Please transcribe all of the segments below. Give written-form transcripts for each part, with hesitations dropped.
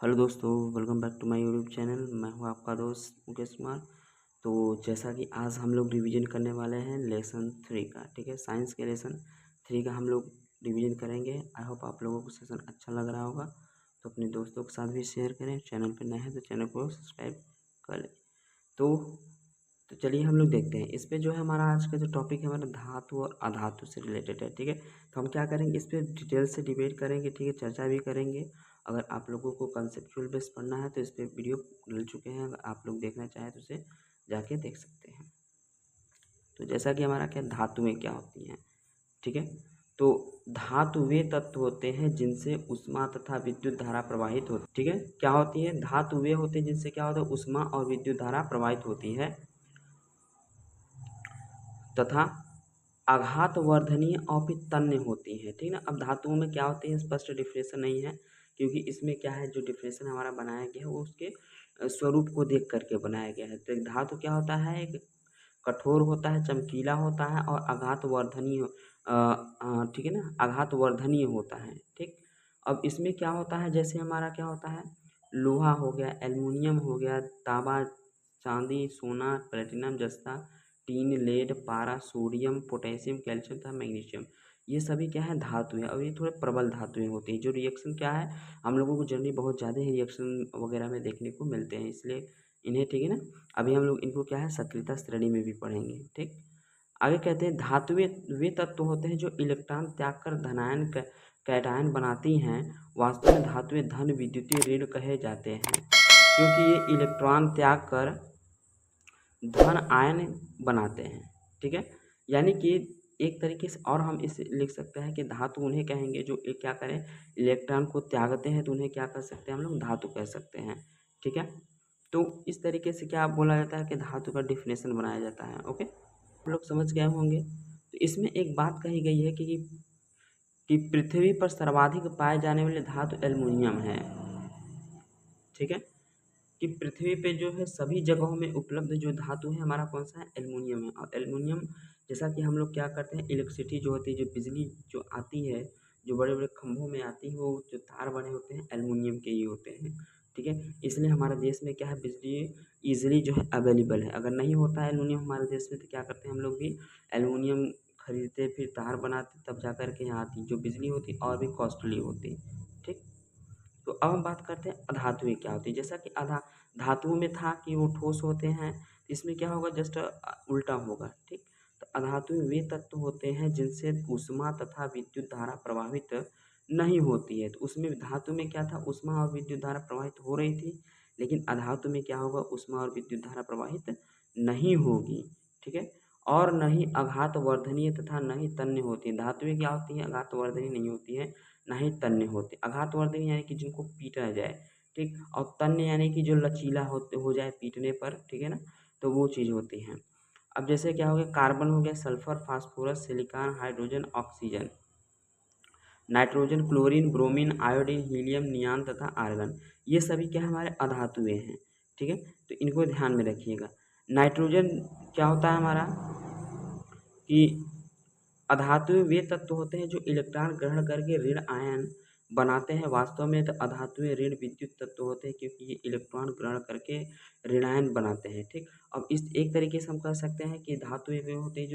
Hello दोस्तों, welcome back to my YouTube channel. मैं हूं आपका दोस्त मुकेश कुमार। तो जैसा कि आज हम लोग रिवीजन करने वाले हैं लेसन 3 का, ठीक है। साइंस के लेसन 3 का हम लोग रिवीजन करेंगे। आई होप आप लोगों को सेशन अच्छा लग रहा होगा, तो अपने दोस्तों के साथ भी शेयर करें। चैनल पर नए हैं तो चैनल को सब्सक्राइब कर लें। तो तो चलिए हम लोग देखते हैं। इस पे जो है हमारा आज का जो टॉपिक है हमारा धातु और अधातु से रिलेटेड है, ठीक है। तो हम क्या करेंगे, इस पे डिटेल से डिबेट करेंगे, ठीक है, चर्चा भी करेंगे। अगर आप लोगों को कंसेप्चुअल बेस पढ़ना है तो इस पे वीडियो डल चुके हैं, अगर आप लोग देखना चाहें तो उसे जाके देख सकते हैं। तो जैसा कि हमारा क्या धातुएं क्या होती हैं, ठीक है। तो धातु वे तत्व होते हैं जिनसे उष्मा तथा विद्युत धारा प्रवाहित होती, ठीक है। क्या होती है? धातु वे होते हैं जिनसे क्या होता है, उष्मा और विद्युत धारा प्रवाहित होती है तथा आघात वर्धनीय और भी तन्य होती है, ठीक है ना। अब धातुओं में क्या होती है, स्पष्ट डिफरेंशन नहीं है, क्योंकि इसमें क्या है, जो डिफरेंशन हमारा बनाया गया है वो उसके स्वरूप को देख करके बनाया गया है। तो एक धातु क्या होता है, एक कठोर होता है, चमकीला होता है और आघात वर्धनीय, ठीक है ना, आघात वर्धनीय होता है, ठीक। अब इसमें क्या होता है, जैसे हमारा क्या होता है, लोहा हो गया, एल्युमिनियम हो गया, तांबा, चांदी, सोना, प्लेटिनम, जस्ता, टीन, लेड, पारा, सोडियम, पोटेशियम, कैल्शियम तथा मैग्नीशियम, ये सभी क्या है, धातु है। और ये थोड़े प्रबल धातुएं होती हैं। जो रिएक्शन क्या है, हम लोगों को जनरली बहुत ज़्यादा ही रिएक्शन वगैरह में देखने को मिलते हैं, इसलिए इन्हें, ठीक है ना, अभी हम लोग इनको क्या है सक्रियता श्रेणी में भी पढ़ेंगे, ठीक। आगे कहते हैं धातुएं वे तत्व होते हैं जो इलेक्ट्रॉन त्याग कर धनायन कैटायन बनाती हैं। वास्तव में धातुएं धन विद्युतीय ऋण कहे जाते हैं, क्योंकि ये इलेक्ट्रॉन त्याग कर धन आयन बनाते हैं, ठीक है। यानी कि एक तरीके से और हम इसे लिख सकते हैं कि धातु उन्हें कहेंगे जो क्या करें, इलेक्ट्रॉन को त्यागते हैं, तो उन्हें क्या कर सकते हैं, हम लोग धातु कह सकते हैं, ठीक है। तो इस तरीके से क्या बोला जाता है कि धातु का डिफिनेशन बनाया जाता है। ओके, आप लोग समझ गए होंगे। तो इसमें एक बात कही गई है कि पृथ्वी पर सर्वाधिक पाए जाने वाले धातु एल्युमिनियम है, ठीक है। कि पृथ्वी पे जो है सभी जगहों में उपलब्ध जो धातु है हमारा कौन सा है, एल्युमिनियम है। और एल्युमिनियम, जैसा कि हम लोग क्या करते हैं, इलेक्ट्रिसिटी जो होती है, जो बिजली जो आती है, जो बड़े बड़े खंभों में आती है, वो जो तार बने होते हैं एल्युमिनियम के ही होते हैं, ठीक है। इसलिए हमारे देश में क्या है, बिजली ईजिली जो है अवेलेबल है। अगर नहीं होता है एल्युमिनियम हमारे देश में, तो क्या करते हैं हम लोग भी, एल्युमिनियम खरीदते, फिर तार बनाते, तब जा कर के यहाँ आती जो बिजली होती और भी कॉस्टली होती, ठीक। तो अब हम बात करते हैं अधातुएं क्या होती है। जैसा कि धातुओं में था कि वो ठोस होते हैं, तो इसमें क्या होगा, जस्ट उल्टा होगा, ठीक। तो अधातुएं वे तत्व होते हैं जिनसे ऊष्मा तथा विद्युत धारा प्रवाहित नहीं होती है। तो उसमें धातु में क्या था, ऊष्मा और विद्युत धारा प्रवाहित हो रही थी, लेकिन अधातु में क्या होगा, ऊष्मा और विद्युत धारा प्रवाहित नहीं होगी, ठीक है। और न ही आघात वर्धनीय तथा न ही तन्य होती है। धातुएं क्या होती हैं, आघात वर्धनीय नहीं होती है, ना ही तन्य होते। आघात वर्धनीय यानी कि जिनको पीटा जाए, ठीक। और तन्य यानी कि जो लचीला हो जाए पीटने पर, ठीक है ना, तो वो चीज़ होती है। अब जैसे क्या हो गया, कार्बन हो गया, sulphur, phosphorus, silicon, hydrogen, oxygen, nitrogen, chlorine, bromine, iodine, helium, neon तथा आर्गन, ये सभी क्या हमारे अधातुएं हैं, ठीक है। तो इनको ध्यान में रखिएगा। नाइट्रोजन क्या होता है हमारा, कि अधातु वे तत्व होते हैं जो इलेक्ट्रॉन ग्रहण करके ऋण आयन बनाते हैं। वास्तव में तो अधातुएं ऋण विद्युत तत्व होते हैं, क्योंकि ये इलेक्ट्रॉन ग्रहण करके ऋणायन बनाते हैं, ठीक। अब इस एक तरीके से हम कह सकते हैं कि धातुएं वे होते हैं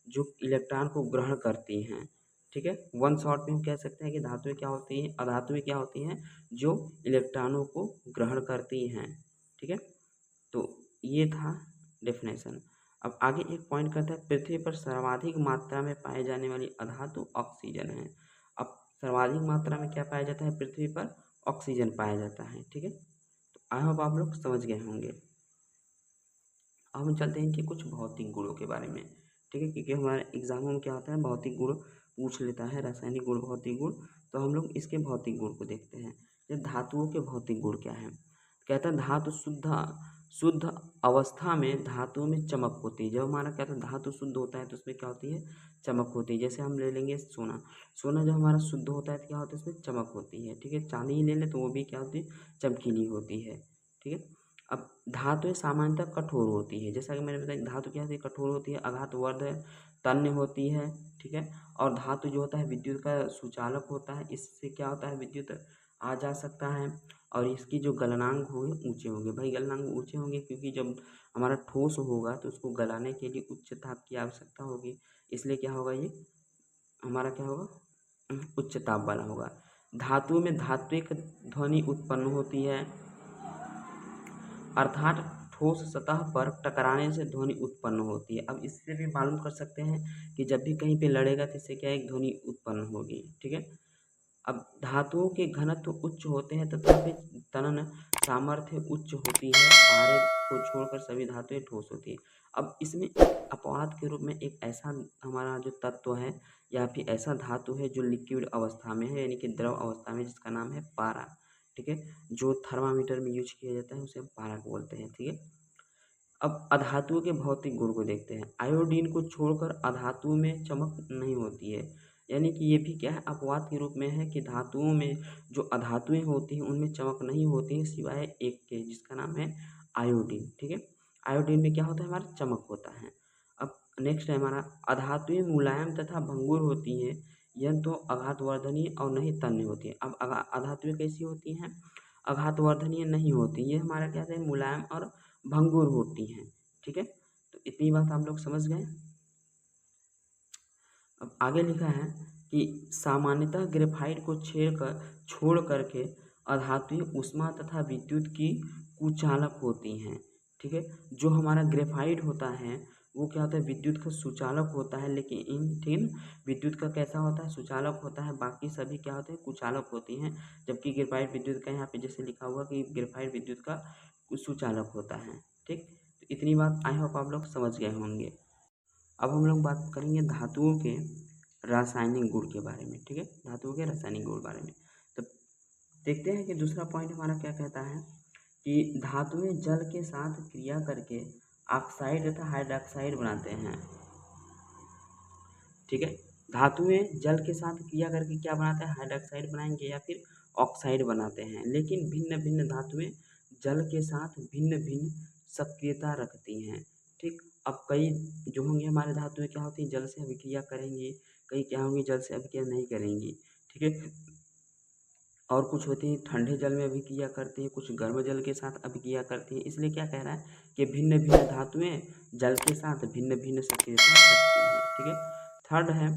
जो इलेक्ट्रॉन को ग्रहण करती हैं, ठीक है। वन शॉट में हम कह सकते हैं कि धातुएं क्या होती हैं, अधातुएं क्या होती हैं, जो इलेक्ट्रॉनों को ग्रहण करती हैं, ठीक है। तो ये था डेफिनेशन। अब आगे एक पॉइंट करता है, पृथ्वी पर सर्वाधिक मात्रा में पाए जाने वाली अधातु ऑक्सीजन है। अब सर्वाधिक मात्रा में क्या पाया जाता है, पृथ्वी पर ऑक्सीजन पाया जाता है, ठीक है। तो आई होप आप लोग समझ गए होंगे। अब हम चलते हैं कि कुछ भौतिक गुणों के बारे में, ठीक है, क्योंकि हमारे एग्जामों में क्या होता है, भौतिक गुण पूछ लेता है, रासायनिक गुण, भौतिक गुण। तो हम लोग इसके भौतिक गुण को देखते हैं। ये धातुओं के भौतिक गुण क्या है। कहता है धातु शुद्ध अवस्था में धातुओं में चमक होती है। जब हमारा क्या था, धातु शुद्ध होता है तो उसमें क्या होती है, चमक होती है। जैसे हम ले लेंगे सोना, सोना जब हमारा शुद्ध होता है तो क्या होता है, उसमें चमक होती है, ठीक है। चांदी ही ले लें तो वो भी क्या होती है, चमकीली होती है, ठीक है। अब धातुएं सामान्यतः कठोर होती है। जैसा कि मैंने बताया, धातु क्या होती है, कठोर होती है, आघात वर्ध तन्य होती है, ठीक है। और धातु जो होता है विद्युत का सुचालक होता है, इससे क्या होता है, विद्युत आ जा सकता है। और इसकी जो गलनांक होंगे ऊंचे होंगे। भाई गलनांक ऊंचे होंगे क्योंकि जब हमारा ठोस होगा तो उसको गलाने के लिए उच्च ताप की आवश्यकता होगी, इसलिए क्या होगा, ये हमारा क्या होगा, उच्च ताप वाला होगा। धातु में धात्विक ध्वनि उत्पन्न होती है, अर्थात ठोस सतह पर टकराने से ध्वनि उत्पन्न होती है। अब इससे भी मालूम कर सकते हैं कि जब भी कहीं पे लड़ेगा तो इससे क्या एक ध्वनि उत्पन्न होगी। ठीक है। अब धातुओं के घनत्व उच्च होते हैं तथा फिर तनन सामर्थ्य उच्च होती है, पारे को छोड़कर सभी धातुएं ठोस होती है। अब इसमें अपवाद के रूप में एक ऐसा हमारा जो तत्व है या फिर ऐसा धातु है जो लिक्विड अवस्था में है, यानी कि द्रव अवस्था में, जिसका नाम है पारा। ठीक है। जो थर्मामीटर में यूज किया जाता है उसे हम पारा बोलते हैं। ठीक है। अब अधातुओं के भौतिक गुण को देखते हैं। आयोडीन को छोड़कर अधातुओं में चमक नहीं होती है, यानी कि ये भी क्या है, अपवाद के रूप में है कि धातुओं में जो अधातुएं होती हैं उनमें चमक नहीं होती है सिवाय एक के, जिसका नाम है आयोडीन। ठीक है। आयोडीन में क्या होता है, हमारा चमक होता है। अब नेक्स्ट है हमारा, अधातुएं मुलायम तथा भंगुर होती हैं, यह तो आघातवर्धनीय और नहीं तन्य होती है। अब अधातुएं कैसी होती हैं, आघातवर्धनीय नहीं होती, ये हमारा क्या है, मुलायम और भंगुर होती हैं। ठीक है। तो इतनी बात आप लोग समझ गए। अब आगे लिखा है कि सामान्यतः ग्रेफाइट को छोड़ करके अधातुएं ऊष्मा तथा विद्युत की कुचालक होती हैं। ठीक है। जो हमारा ग्रेफाइट होता है वो क्या होता है, विद्युत का सुचालक होता है, लेकिन विद्युत का कैसा होता है, सुचालक होता है। बाकी सभी क्या होते हैं, कुचालक होती हैं, जबकि ग्रेफाइट विद्युत का यहाँ पे जैसे लिखा हुआ कि ग्रेफाइट विद्युत का सुचालक होता है। ठीक। तो इतनी बात आई होप आप लोग समझ गए होंगे। अब हम लोग बात करेंगे धातुओं के रासायनिक गुण के बारे में। ठीक है। धातुओं के रासायनिक गुण बारे में तो देखते हैं कि दूसरा पॉइंट हमारा क्या कहता है कि धातुएं जल के साथ क्रिया करके ऑक्साइड तथा हाइड्रोक्साइड बनाते हैं। ठीक है। धातुएं जल के साथ क्रिया करके क्या बनाते हैं, हाइड्रोक्साइड बनाएंगे या फिर ऑक्साइड बनाते हैं। लेकिन भिन्न भिन्न धातुएं जल के साथ भिन्न भिन्न सक्रियता रखती हैं। ठीक। अब कई जो होंगे हमारे धातुएं क्या होती हैं, जल से अभिक्रिया करेंगी, कई क्या होंगी, जल से अभिक्रिया नहीं करेंगी। ठीक है। और कुछ होती हैं ठंडे जल में अभिक्रिया करती हैं, कुछ गर्म जल के साथ अभिक्रिया करती हैं। इसलिए क्या कह रहा है कि भिन्न भिन्न धातुएं जल के साथ भिन्न भिन्न सक्रियता रखती हैं। ठीक है। थर्ड है,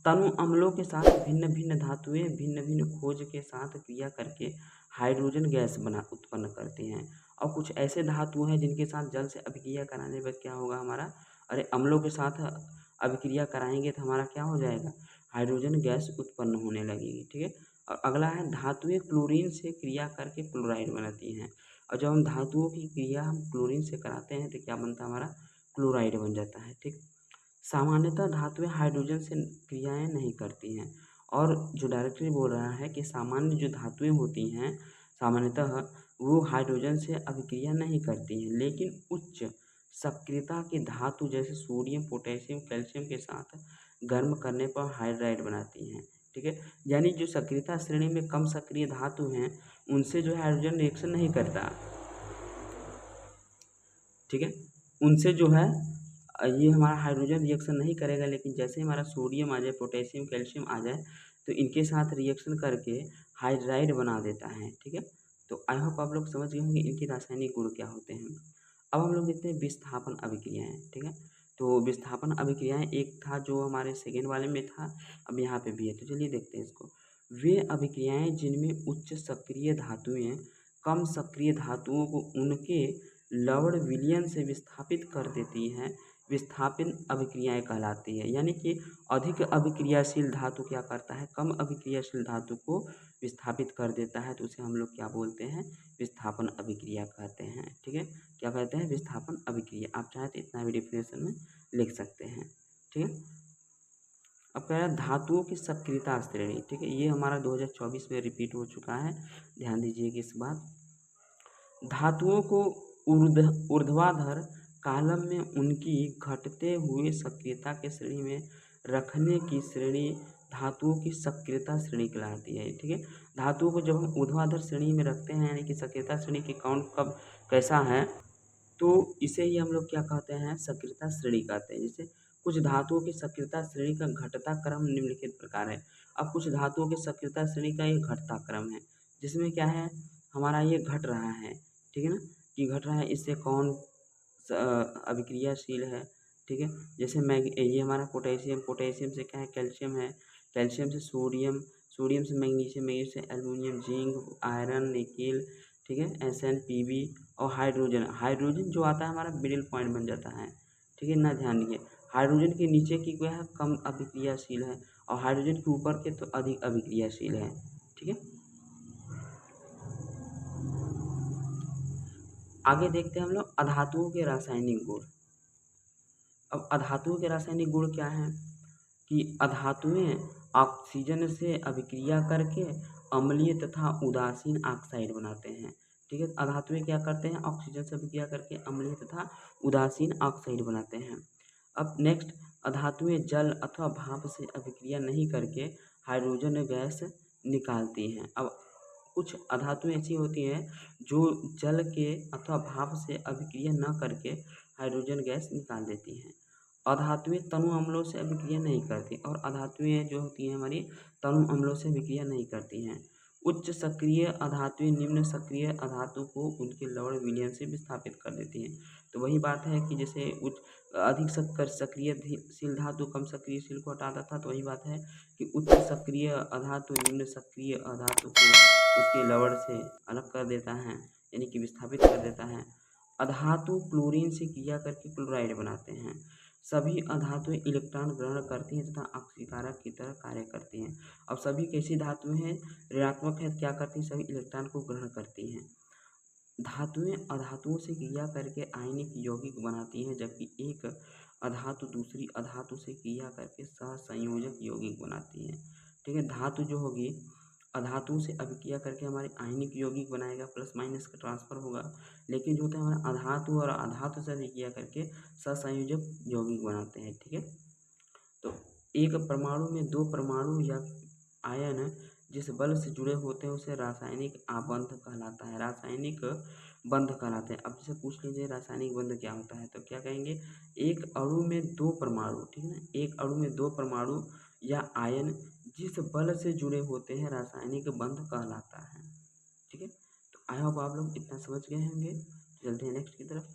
तनु अम्लों के साथ भिन्न भिन्न धातुएं भिन्न भिन्न खोज के साथ क्रिया करके हाइड्रोजन गैस उत्पन्न करती हैं। और कुछ ऐसे धातु हैं जिनके साथ जल से अभिक्रिया कराने पर क्या होगा हमारा, अरे अम्लों के साथ अभिक्रिया कराएंगे तो हमारा क्या हो जाएगा, हाइड्रोजन गैस उत्पन्न होने लगेगी। ठीक है। और अगला है, धातुएं क्लोरीन से क्रिया करके क्लोराइड बनाती हैं। और जब हम धातुओं की क्रिया हम क्लोरीन से कराते हैं तो क्या बनता है, हमारा क्लोराइड बन जाता है। ठीक। सामान्यतः धातुएं हाइड्रोजन से क्रियाएं नहीं करती हैं। और जो डायरेक्टली बोल रहा है कि सामान्य जो धातुएं होती हैं सामान्यतः वो हाइड्रोजन से अभिक्रिया नहीं करती हैं, लेकिन उच्च सक्रियता की धातु जैसे सोडियम पोटेशियम कैल्शियम के साथ गर्म करने पर हाइड्राइड बनाती हैं। ठीक है। यानी जो सक्रियता श्रेणी में कम सक्रिय धातु हैं उनसे जो है हाइड्रोजन रिएक्शन नहीं करता। ठीक है। उनसे जो है ये हमारा हाइड्रोजन रिएक्शन नहीं करेगा, लेकिन जैसे हमारा सोडियम आ जाए, पोटेशियम कैल्शियम आ जाए तो इनके साथ रिएक्शन करके हाइड्राइड बना देता है। ठीक है। तो आई होप आप लोग समझ गए होंगे इनके रासायनिक गुण क्या होते हैं। अब हम लोग देखते हैं विस्थापन अभिक्रियाएं। ठीक है। तो विस्थापन अभिक्रियाएं एक था जो हमारे सेकेंड वाले में था, अब यहाँ पे भी है, तो चलिए देखते हैं इसको। वे अभिक्रियाएं जिनमें उच्च सक्रिय धातुएं कम सक्रिय धातुओं को उनके लवण विलयन से विस्थापित कर देती हैं, विस्थापन अभिक्रियाएं कहलाती है। यानी कि अधिक अभिक्रियाशील धातु क्या करता है, कम अभिक्रियाशील धातु को विस्थापित कर देता है, तो उसे हम लोग क्या बोलते हैं, विस्थापन अभिक्रिया कहते हैं। ठीक है। क्या कहते हैं, विस्थापन अभिक्रिया। आप चाहे तो इतना भी डेफिनेशन में लिख सकते हैं। ठीक है। अब कह रहा है धातुओं की सक्रियता श्रेणी। ठीक है। ये हमारा 2024 में रिपीट हो चुका है, ध्यान दीजिएगा इस बात। धातुओं को ऊर्ध्वाधर कालम में उनकी घटते हुए सक्रियता के श्रेणी में रखने की श्रेणी धातुओं की सक्रियता श्रेणी कहलाती है। ठीक है। धातुओं को जब हम ऊर्ध्वाधर श्रेणी में रखते हैं, यानी कि सक्रियता श्रेणी के काउंट कब कैसा है, तो इसे ही हम लोग क्या कहते हैं, सक्रियता श्रेणी कहते हैं। जैसे कुछ धातुओं की सक्रियता श्रेणी का घटता क्रम निम्नलिखित प्रकार है। अब कुछ धातुओं की सक्रियता श्रेणी का एक घटता क्रम है, जिसमें क्या है, हमारा ये घट रहा है, ठीक है ना, कि घट रहा है, इससे कौन अभिक्रियाशील है, ठीक है। जैसे ये हमारा पोटेशियम, पोटेशियम से क्या है, कैल्शियम है, कैल्शियम से सोडियम, सोडियम से मैग्नीशियम, मैग्नीशियम से एल्युमिनियम, जिंक, आयरन, निकेल, ठीक है, एसएन, पीबी और हाइड्रोजन। हाइड्रोजन जो आता है हमारा मिडिल पॉइंट बन जाता है, ठीक है ना, ध्यान दिए। हाइड्रोजन के नीचे की क्या है, कम अभिक्रियाशील है, और हाइड्रोजन के ऊपर के तो अधिक अभिक्रियाशील है, ठीक है। आगे देखते हैं हम लोग अधातुओं के रासायनिक गुण। अब अधातुओं के रासायनिक गुण क्या हैं कि अधातुएं ऑक्सीजन से अभिक्रिया करके अम्लीय तथा उदासीन ऑक्साइड बनाते हैं, ठीक है। अधातुएं क्या करते हैं, ऑक्सीजन से अभिक्रिया करके अम्लीय तथा उदासीन ऑक्साइड बनाते हैं। अब नेक्स्ट, अधातुएं जल अथवा भाप से अभिक्रिया नहीं करके हाइड्रोजन गैस निकालती हैं। अब कुछ अधातुएं ऐसी होती हैं जो जल के अथवा भाप से अभिक्रिया न करके हाइड्रोजन गैस निकाल देती हैं। अधातुएं तनु अम्लों से अभिक्रिया नहीं करती, और अधातुएं जो होती हैं हमारी तनु अम्लों से अभिक्रिया नहीं करती हैं। उच्च सक्रिय अधातुएं निम्न सक्रिय अधातु को उनके लवण विलयन से विस्थापित कर देती हैं। तो वही बात है कि जैसे अधिक सक्रियशील धातु कम सक्रियशील को हटा देता, तो वही बात है कि उच्च सक्रिय अधातु निम्न सक्रिय अधातु को उसके लवण से अलग कर देता है, यानी कि विस्थापित कर देता है। अधातु क्लोरीन से क्रिया करके क्लोराइड बनाते हैं। सभी अधातुएं इलेक्ट्रॉन ग्रहण करती हैं तथा ऑक्सीकारक की तरह कार्य करती हैं। अब सभी कैसी धातुएं हैं, ऋणात्मक है, क्या करती हैं, सभी इलेक्ट्रॉन को ग्रहण करती हैं। धातुएं अधातुओं से क्रिया करके आयनिक यौगिक बनाती हैं, जबकि एक अधातु दूसरी अधातु से क्रिया करके सहसंयोजक यौगिक बनाती है, ठीक है। धातु जो होगी अधातुओं से अभिक्रिया करके हमारे आयनिक यौगिक बनाएगा, प्लस माइनस का ट्रांसफर होगा, लेकिन जो होता है हमारा अधातु और अधातु से अभिक्रिया करके सहसंयोजक यौगिक बनाते हैं, ठीक है। तो एक परमाणु में दो परमाणु या आयन जिस बल से जुड़े होते हैं उसे रासायनिक आबंध कहलाता है, रासायनिक बंध कहलाते हैं। अब जैसे पूछ लीजिए रासायनिक बंध क्या होता है, तो क्या कहेंगे, एक अणु में दो परमाणु, ठीक है ना, एक अणु में दो परमाणु या आयन जिस बल से जुड़े होते हैं रासायनिक बंध कहलाता है, ठीक है। तो आई होप आप लोग इतना समझ गए होंगे। चलते हैं नेक्स्ट की तरफ।